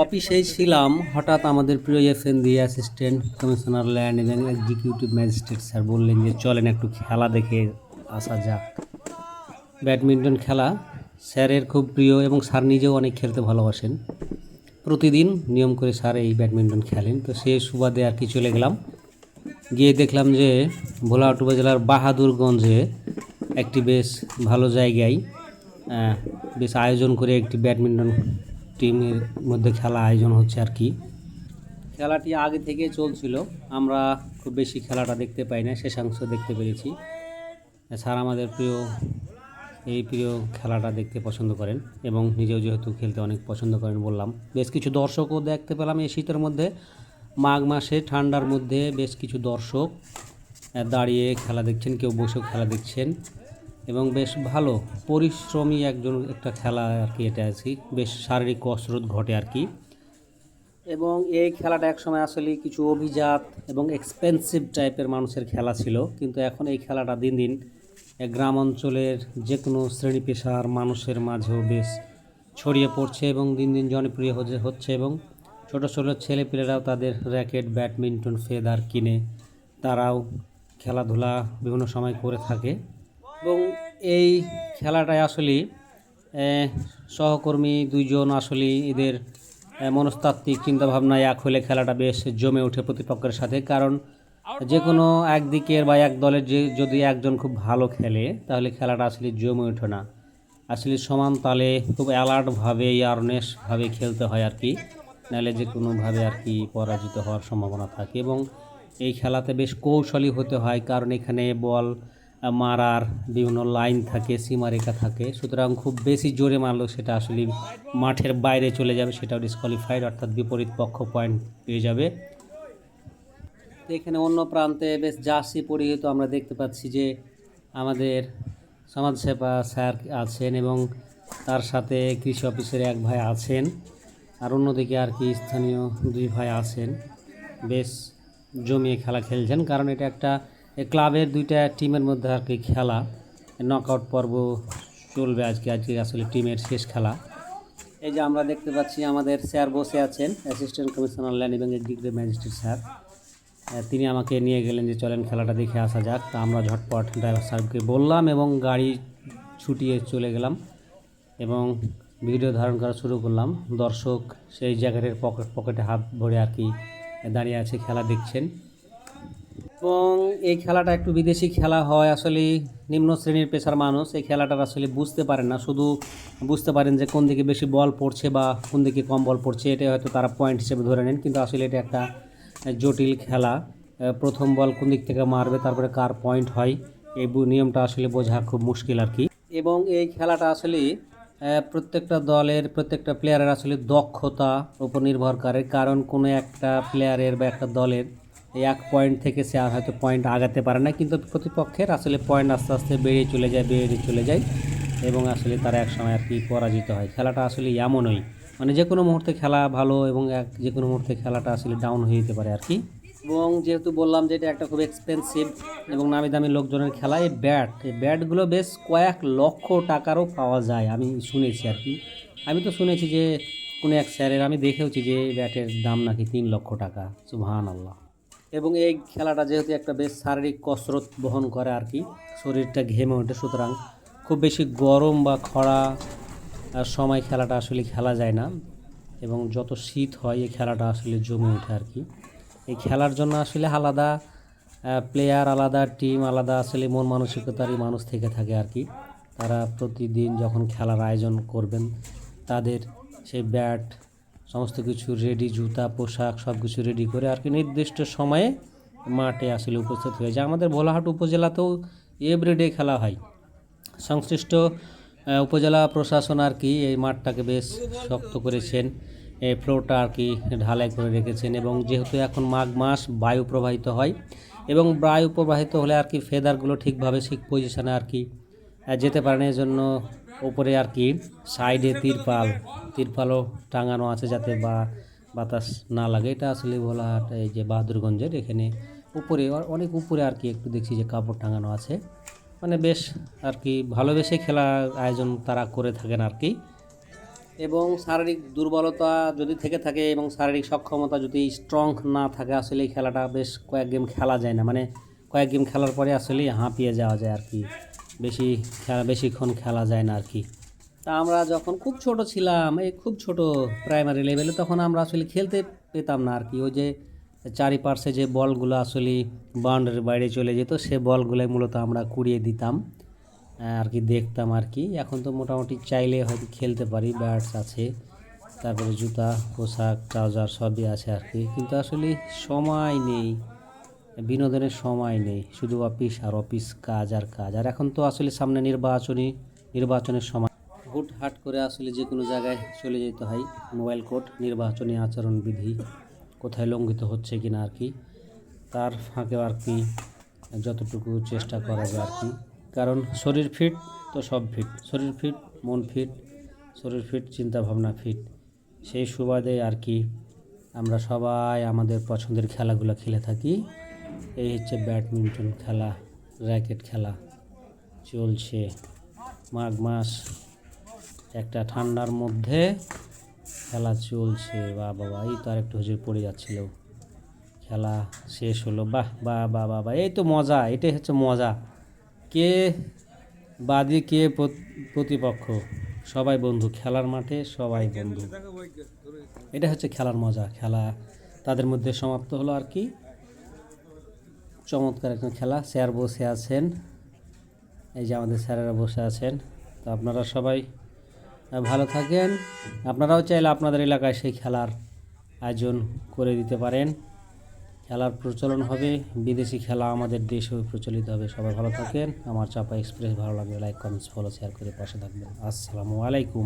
অফিসেই ছিলাম, হঠাৎ আমাদের প্রিয় এফএনদি অ্যাসিস্ট্যান্ট কমিশনার ল্যান্ড এবং এক্সিকিউটিভ ম্যাজিস্ট্রেট স্যার বললেন যে চলেন একটু খেলা দেখে আসা যাক। ব্যাডমিন্টন খেলা স্যারের খুব প্রিয় এবং স্যার নিজেও অনেক খেলতে ভালোবাসেন। প্রতিদিন নিয়ম করে স্যার এই ব্যাডমিন্টন খেলেন, তো সে সুবাদে আর কি চলে গেলাম। গিয়ে দেখলাম যে ভোলাহাট উপজেলার বাহাদুরগঞ্জে একটি বেশ ভালো জায়গায় বেশ আয়োজন করে একটি ব্যাডমিন্টন টিমের মধ্যে খেলা আয়োজন হচ্ছে আর কি। খেলাটি আগে থেকে চলছিল, আমরা খুব বেশি খেলাটা দেখতে পাই না, শেষাংশ দেখতে পেরেছি। স্যার আমাদের প্রিয় খেলাটা দেখতে পছন্দ করেন এবং নিজেও যেহেতু খেলতে অনেক পছন্দ করেন বললাম, বেশ কিছু দর্শকও দেখতে পেলাম এই শীতের মধ্যে। মাঘ মাসে ঠান্ডার মধ্যে বেশ কিছু দর্শক দাঁড়িয়ে খেলা দেখছেন, কেউ বসেও খেলা দেখছেন এবং বেশ ভালো পরিশ্রমী একটা খেলা আর কি। এটা আছি বেশ শারীরিক কসরত ঘটে আর কি। এবং এই খেলাটা একসময় আসলে কিছু অভিজাত এবং এক্সপেন্সিভ টাইপের মানুষের খেলা ছিল, কিন্তু এখন এই খেলাটা দিন দিন গ্রাম অঞ্চলের যে কোনো শ্রেণী পেশার মানুষের মাঝেও বেশ ছড়িয়ে পড়ছে এবং দিন দিন জনপ্রিয় হচ্ছে এবং ছোটো ছোটো ছেলেপেলেরাও তাদের র্যাকেট, ব্যাডমিন্টন, ফেদার কিনে তারাও খেলাধুলা বিভিন্ন সময় করে থাকে। এবং এই খেলাটায় আসলে সহকর্মী দুইজন আসলে এদের মনস্তাত্ত্বিক চিন্তাভাবনায় এক হলে খেলাটা বেশ জমে ওঠে প্রতিপক্ষের সাথে। কারণ যে কোনো একদিকের বা এক দলের যদি একজন খুব ভালো খেলে তাহলে খেলাটা আসলে জমে ওঠে না, আসলে সমান তালে খুব অ্যালার্টভাবে ইয়ারনেসভাবে খেলতে হয় আর কি, নাহলে যে কোনোভাবে আর কি পরাজিত হওয়ার সম্ভাবনা থাকে। এবং এই খেলাতে বেশ কৌশলী হতে হয়, কারণ এখানে বল মারার বিভিন্ন লাইন থাকে, সীমারেখা থাকে, সুতরাং খুব বেশি জোরে মারলেও সেটা আসলে মাঠের বাইরে চলে যাবে, সেটাও ডিসকোয়ালিফাইড, অর্থাৎ বিপরীত পক্ষ পয়েন্ট পেয়ে যাবে। তো এখানে অন্য প্রান্তে বেশ জার্সি পরিহিত আমরা দেখতে পাচ্ছি যে আমাদের সমাজসেবা স্যার আছেন এবং তার সাথে কৃষি অফিসের এক ভাই আছেন, আর অন্যদিকে আর কি স্থানীয় দুই ভাই আছেন। বেশ জমিয়ে খেলা খেলছেন, কারণ এটা একটা ক্লাবের দুইটা টিমের মধ্যে আর কি খেলা। নকআউট পর্ব চলবে আজকে আসলে টিমের শেষ খেলা। এই যে আমরা দেখতে পাচ্ছি আমাদের স্যার বসে আছেন, অ্যাসিস্ট্যান্ট কমিশনার ল্যান্ড এবং এক্সিকিউটিভ ম্যাজিস্ট্রেট স্যার। তিনি আমাকে নিয়ে গেলেন যে চলেন খেলাটা দেখে আসা যাক। তা আমরা ঝটপট ড্রাইভার সাহেবকে বললাম এবং গাড়ি ছুটিয়ে চলে গেলাম এবং ভিডিও ধারণ করা শুরু করলাম। দর্শক সেই জায়গাটার পকেটে হাত ভরে আর কি দাঁড়িয়ে আছে, খেলা দেখছেন। এবং এই খেলাটা একটু বিদেশি খেলা হয়, আসলে নিম্ন শ্রেণীর পেশার মানুষ এই খেলাটার আসলে বুঝতে পারেন না, শুধু বুঝতে পারেন যে কোন দিকে বেশি বল পড়ছে বা কোন দিকে কম বল পড়ছে, এটা হয়তো তারা পয়েন্ট হিসেবে ধরে নেন, কিন্তু আসলে এটা একটা জটিল খেলা। প্রথম বল কোন দিক থেকে মারবে, তারপরে কার পয়েন্ট হয়, এই নিয়মটা আসলে বোঝা খুব মুশকিল আর কি। এবং এই খেলাটা আসলে প্রত্যেকটা দলের প্রত্যেকটা প্লেয়ারের আসলে দক্ষতা উপর নির্ভর করে, কারণ কোনো একটা প্লেয়ারের বা একটা দলের এই এক পয়েন্ট থেকে সে আর হয়তো পয়েন্ট আগাতে পারে না, কিন্তু প্রতিপক্ষের আসলে পয়েন্ট আস্তে আস্তে বেড়ে চলে যায় এবং আসলে তারা এক সময় আর কি পরাজিত হয়। খেলাটা আসলে এমনই, মানে যে কোনো মুহূর্তে খেলা ভালো এবং যে কোনো মুহূর্তে খেলাটা আসলে ডাউন হয়ে যেতে পারে আর কি। এবং যেহেতু বললাম যে এটা একটা খুব এক্সপেন্সিভ এবং নামি দামি লোকজনের খেলা, এই ব্যাটগুলো বেশ কয়েক লক্ষ টাকারও পাওয়া যায়, আমি শুনেছি আর কি। আমি তো শুনেছি যে কোনো এক স্যারের, আমি দেখেওছি যে ব্যাটের দাম নাকি 3 লক্ষ টাকা, সুবহানাল্লাহ। এবং এই খেলাটা যেহেতু একটা বেশ শারীরিক কসরত বহন করে আর কি, শরীরটা ঘেমে ওঠে, সুতরাং খুব বেশি গরম বা খরা সময় খেলাটা আসলে খেলা যায় না এবং যত শীত হয় এই খেলাটা আসলে জমে ওঠে আর কি। এই খেলার জন্য আসলে আলাদা প্লেয়ার, আলাদা টিম, আলাদা আসলে মন মানসিকতারই মানুষ থেকে থাকে আর কি। তারা প্রতিদিন যখন খেলার আয়োজন করবেন তাদের সেই ব্যাট সমস্ত কিছু রেডি, জুতা, পোশাক সব কিছু রেডি করে আর কি নির্দিষ্ট সময়ে মাঠে আসলে উপস্থিত হয়ে যায়। আমাদের ভোলাহাট উপজেলাতেও এভরিডে খেলা হয়। সংশ্লিষ্ট উপজেলা প্রশাসন আর কি এই মাঠটাকে বেশ শক্ত করেছেন, এই ফ্লোরটা আর কি ঢালাই করে রেখেছেন। এবং যেহেতু এখন মাঘ মাস, বায়ু প্রবাহিত হয় এবং বায়ু প্রবাহিত হলে আর কি ফেদারগুলো ঠিকভাবে ঠিক পজিশনে আর কি যেতে পারে না, এই জন্য উপরে আর কি সাইডে তিরপালও টাঙানো আছে যাতে বাতাস না লাগে। এটা আসলে ভোলাহাট এই যে বাহাদুরগঞ্জের এখানে উপরে অনেক উপরে আর কি একটু দেখছি যে কাপড় টাঙানো আছে, মানে বেশ আর কি ভালোবেসে খেলা আয়োজন তারা করে থাকেন আর কি। এবং শারীরিক দুর্বলতা যদি থেকে থাকে এবং শারীরিক সক্ষমতা যদি স্ট্রং না থাকে, আসলে এই খেলাটা বেশ কয়েক গেম খেলা যায় না, মানে কয়েক গেম খেলার পরে আসলে হাঁপিয়ে যাওয়া যায় আর কি, বেশিক্ষণ খেলা যায় না আর কি। তা আমরা যখন খুব ছোট ছিলাম, এই খুব ছোট প্রাইমারি লেভেলে, তখন আমরা আসলে খেলতে পেতাম না আর কি। ওই যে চারিপাশে যে বলগুলো আসলে বাউন্ডারির বাইরে চলে যেত, সে বলগুলোই মূলত আমরা কুড়িয়ে দিতাম আর কি, দেখতাম আর কি। এখন তো মোটামুটি চাইলে হয়তো খেলতে পারি, ব্যাটস আছে, তারপরে জুতা, পোশাক, ট্রাউজার সবই আছে আর কি, কিন্তু আসলে সময় নেই, বিনোদনের সময় নেই, শুধু অফিস আর অফিস, কাজ আর কাজ। আর এখন তো আসলে সামনে নির্বাচনের সময়, হুটহাট করে আসলে যে কোনো জায়গায় চলে যেতে হয়। মোবাইল কোড, নির্বাচনী আচরণবিধি কোথায় লঙ্ঘিত হচ্ছে কিনা আর কি, তার ফাঁকে আর কি যতটুকু চেষ্টা করা যায় আর কি। কারণ শরীর ফিট তো সব ফিট, শরীর ফিট মন ফিট, শরীর ফিট চিন্তা ভাবনা ফিট। সেই সুবাদে আর কি আমরা সবাই আমাদের পছন্দের খেলাগুলো খেলে থাকি। এই হচ্ছে ব্যাডমিন্টন খেলা, র্যাকেট খেলা চলছে। মাঘ মাস, একটা ঠান্ডার মধ্যে খেলা চলছে। বাবা, এই তো আরেকটু হুজুর পড়ে যাচ্ছিল, খেলা শেষ হলো। বাহ বাহ বাহ বাহ বাহ, এই তো মজা, এটাই হচ্ছে মজা। কে বাদী, কে প্রতিপক্ষ, সবাই বন্ধু খেলার মাঠে, সবাই বন্ধু। এটা হচ্ছে খেলার মজা। খেলা তাদের মধ্যে সমাপ্ত হলো আর কি। চমৎকার একটা খেলা। স্যার বসে আছেন, এই যে আমাদের স্যারেরা বসে আছেন। তো আপনারা সবাই ভালো থাকেন। আপনারাও চাইলে আপনাদের এলাকায় সেই খেলার আয়োজন করে দিতে পারেন। খেলার প্রচলন হবে, বিদেশি খেলা আমাদের দেশেও প্রচলিত হবে। সবাই ভালো থাকেন। আমার চাপা এক্সপ্রেস ভালো লাগলে লাইক, কমেন্টস, ফলো, শেয়ার করে পাশে থাকবেন। আসসালামু আলাইকুম।